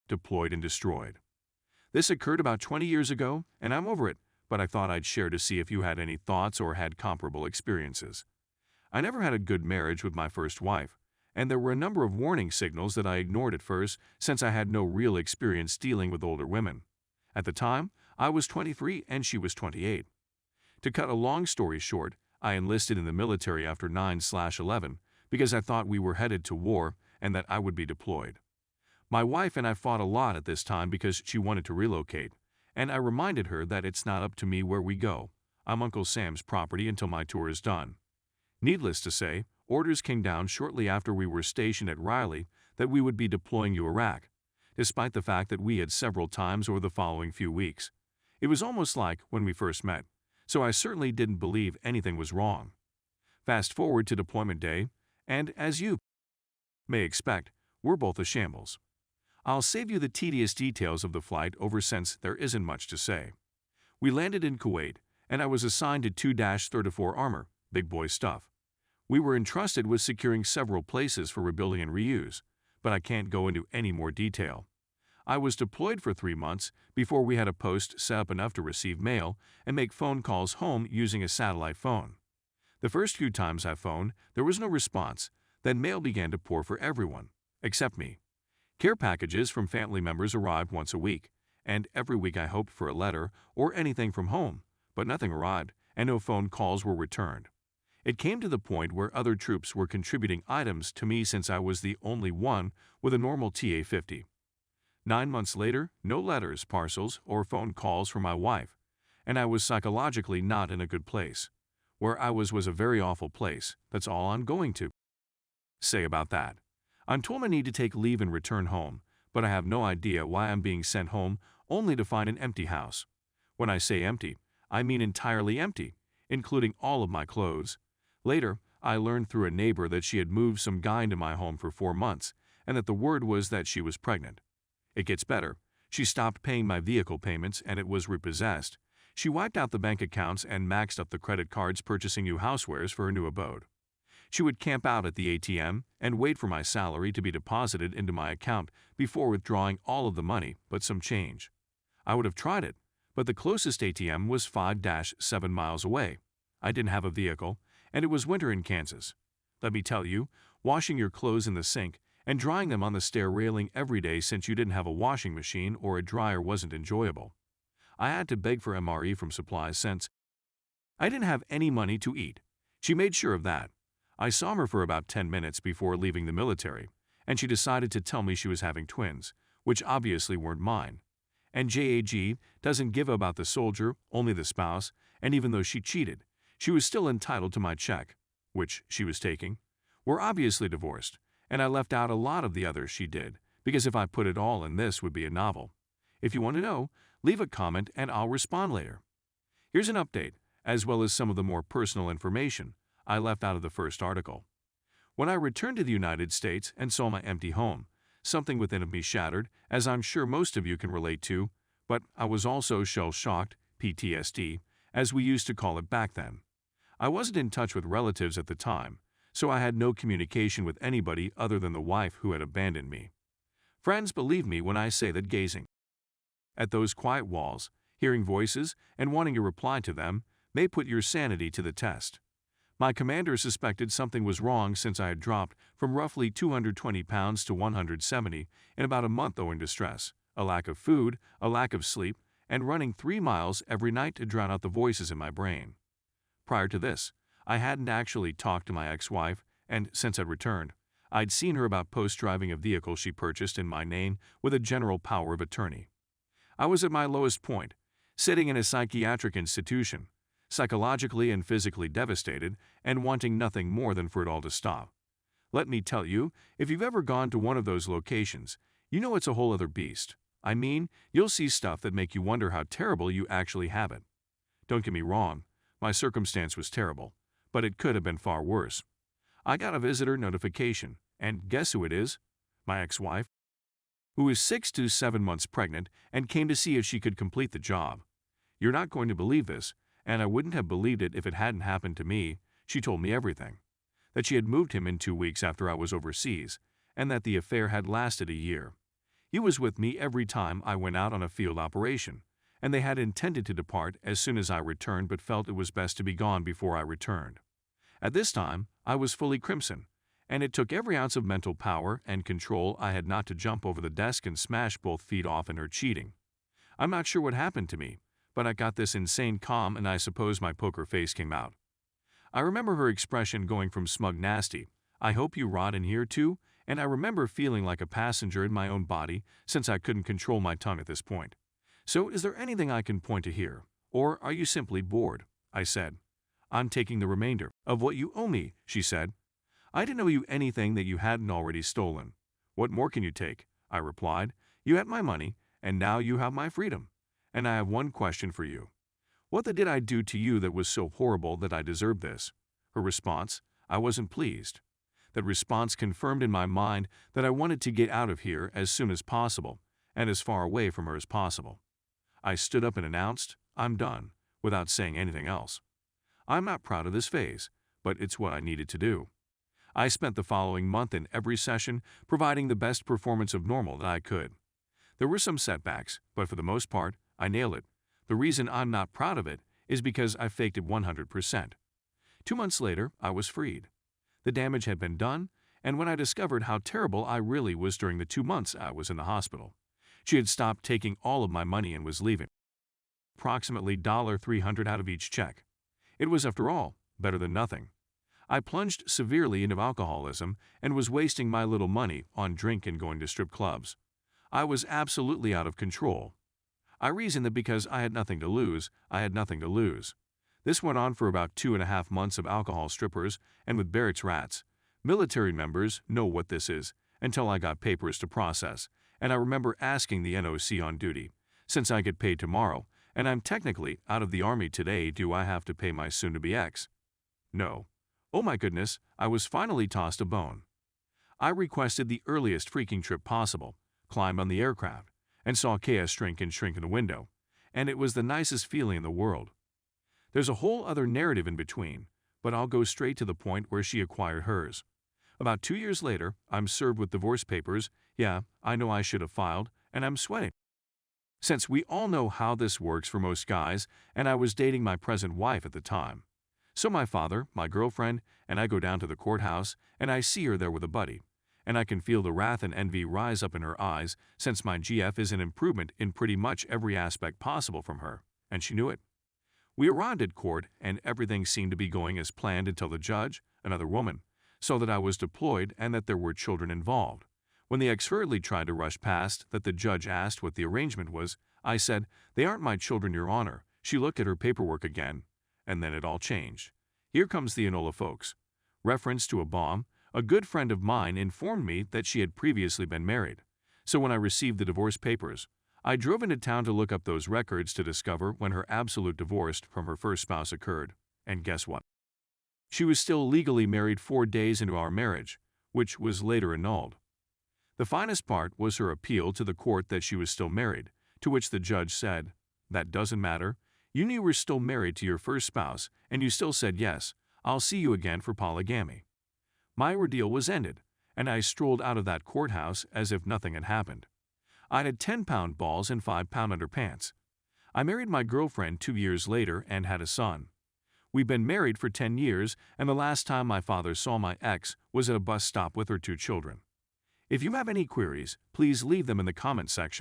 deployed and destroyed. This occurred about 20 years ago, and I'm over it, but I thought I'd share to see if you had any thoughts or had comparable experiences. I never had a good marriage with my first wife, and there were a number of warning signals that I ignored at first since I had no real experience dealing with older women. At the time, I was 23 and she was 28. To cut a long story short, I enlisted in the military after 9/11 because I thought we were headed to war and that I would be deployed. My wife and I fought a lot at this time because she wanted to relocate, and I reminded her that it's not up to me where we go. I'm Uncle Sam's property until my tour is done. Needless to say, orders came down shortly after we were stationed at Riley that we would be deploying to Iraq, despite the fact that we had several times over the following few weeks. It was almost like when we first met, so I certainly didn't believe anything was wrong. Fast forward to deployment day, and as you may expect, we're both a shambles. I'll save you the tedious details of the flight over since there isn't much to say. We landed in Kuwait, and I was assigned to 2-34 armor, big boy stuff. We were entrusted with securing several places for rebuilding and reuse, but I can't go into any more detail. I was deployed for 3 months before we had a post set up enough to receive mail and make phone calls home using a satellite phone. The first few times I phoned, there was no response. Then mail began to pour for everyone, except me. Care packages from family members arrived once a week, and every week I hoped for a letter or anything from home, but nothing arrived and no phone calls were returned. It came to the point where other troops were contributing items to me since I was the only one with a normal TA-50. 9 months later, no letters, parcels, or phone calls from my wife, and I was psychologically not in a good place. Where I was a very awful place. That's all I'm going to say about that. I'm told I need to take leave and return home, but I have no idea why I'm being sent home only to find an empty house. When I say empty, I mean entirely empty, including all of my clothes. Later, I learned through a neighbor that she had moved some guy into my home for 4 months, and that the word was that she was pregnant. It gets better. She stopped paying my vehicle payments and it was repossessed. She wiped out the bank accounts and maxed up the credit cards purchasing new housewares for her new abode. She would camp out at the ATM and wait for my salary to be deposited into my account before withdrawing all of the money but some change. I would have tried it, but the closest ATM was 5-7 miles away. I didn't have a vehicle, and it was winter in Kansas. Let me tell you, washing your clothes in the sink and drying them on the stair railing every day since you didn't have a washing machine or a dryer wasn't enjoyable. I had to beg for MRE from supplies since I didn't have any money to eat. She made sure of that. I saw her for about 10 minutes before leaving the military, and she decided to tell me she was having twins, which obviously weren't mine. And JAG doesn't give about the soldier, only the spouse, and even though she cheated, she was still entitled to my check, which she was taking. We're obviously divorced, and I left out a lot of the others she did, because if I put it all in this would be a novel. If you want to know, leave a comment and I'll respond later. Here's an update, as well as some of the more personal information I left out of the first article. When I returned to the United States and saw my empty home, something within me shattered, as I'm sure most of you can relate to, but I was also shell-shocked, PTSD, as we used to call it back then. I wasn't in touch with relatives at the time, so I had no communication with anybody other than the wife who had abandoned me. Friends believe me when I say that gazing at those quiet walls, hearing voices, and wanting to reply to them may put your sanity to the test. My commander suspected something was wrong since I had dropped from roughly 220 pounds to 170 in about a month owing to stress, a lack of food, a lack of sleep, and running 3 miles every night to drown out the voices in my brain. Prior to this, I hadn't actually talked to my ex-wife, and since I'd returned, I'd seen her about post-driving a vehicle she purchased in my name with a general power of attorney. I was at my lowest point, sitting in a psychiatric institution, psychologically and physically devastated and wanting nothing more than for it all to stop. Let me tell you, if you've ever gone to one of those locations, you know it's a whole other beast. I mean, you'll see stuff that make you wonder how terrible you actually have it. Don't get me wrong, my circumstance was terrible, but it could have been far worse. I got a visitor notification, and guess who it is? My ex-wife, who is 6 to 7 months pregnant and came to see if she could complete the job. You're not going to believe this, and I wouldn't have believed it if it hadn't happened to me. She told me everything. That she had moved him in 2 weeks after I was overseas, and that the affair had lasted a year. He was with me every time I went out on a field operation, and they had intended to depart as soon as I returned but felt it was best to be gone before I returned. At this time, I was fully crimson, and it took every ounce of mental power and control I had not to jump over the desk and smash both feet off in her cheating. I'm not sure what happened to me, but I got this insane calm and I suppose my poker face came out. I remember her expression going from smug nasty, "I hope you rot in here too," and I remember feeling like a passenger in my own body since I couldn't control my tongue at this point. "So is there anything I can point to here, or are you simply bored?" I said. "I'm taking the remainder of what you owe me," she said. "I didn't owe you anything that you hadn't already stolen." "What more can you take?" I replied. "You had my money, and now you have my freedom. And I have one question for you. What did I do to you that was so horrible that I deserved this?" Her response: "I wasn't pleased." That response confirmed in my mind that I wanted to get out of here as soon as possible, and as far away from her as possible. I stood up and announced, "I'm done," without saying anything else. I'm not proud of this phase, but it's what I needed to do. I spent the following month in every session providing the best performance of normal that I could. There were some setbacks, but for the most part, I nailed it. The reason I'm not proud of it is because I faked it 100%. 2 months later, I was freed. The damage had been done, and when I discovered how terrible I really was during the 2 months I was in the hospital, she had stopped taking all of my money and was leaving approximately $300 out of each check. It was, after all, better than nothing. I plunged severely into alcoholism and was wasting my little money on drink and going to strip clubs. I was absolutely out of control. I reasoned that because I had nothing to lose, I had nothing to lose. This went on for about 2.5 months of alcohol strippers and with Barrett's rats. Military members know what this is, until I got papers to process, and I remember asking the NOC on duty, "Since I get paid tomorrow, and I'm technically out of the Army today, do I have to pay my soon-to-be ex?" No. Oh my goodness, I was finally tossed a bone. I requested the earliest freaking trip possible, climbed on the aircraft, and saw KS shrink and shrink in the window, and it was the nicest feeling in the world. There's a whole other narrative in between, but I'll go straight to the point where she acquired hers. About 2 years later, I'm served with divorce papers. Yeah, I know I should have filed, and I'm sweating. Since we all know how this works for most guys, and I was dating my present wife at the time. So my father, my girlfriend, and I go down to the courthouse, and I see her there with a buddy, and I can feel the wrath and envy rise up in her eyes since my GF is an improvement in pretty much every aspect possible from her, and she knew it. We arrived at court, and everything seemed to be going as planned until the judge, another woman, saw that I was deployed and that there were children involved. When the ex hurriedly tried to rush past that the judge asked what the arrangement was, I said, "They aren't my children, Your Honor." She looked at her paperwork again, and then it all changed. Here comes the Enola folks. Reference to a bomb, a good friend of mine informed me that she had previously been married. So when I received the divorce papers, I drove into town to look up those records to discover when her absolute divorce from her first spouse occurred. And guess what? She was still legally married 4 days into our marriage, which was later annulled. The finest part was her appeal to the court that she was still married, to which the judge said, "That doesn't matter. You knew you were still married to your first spouse, and you still said yes. I'll see you again for polygamy." My ordeal was ended, and I strolled out of that courthouse as if nothing had happened. I had 10-pound balls and 5-pound underpants. I married my girlfriend 2 years later and had a son. We've been married for 10 years, and the last time my father saw my ex was at a bus stop with her 2 children. If you have any queries, please leave them in the comment section.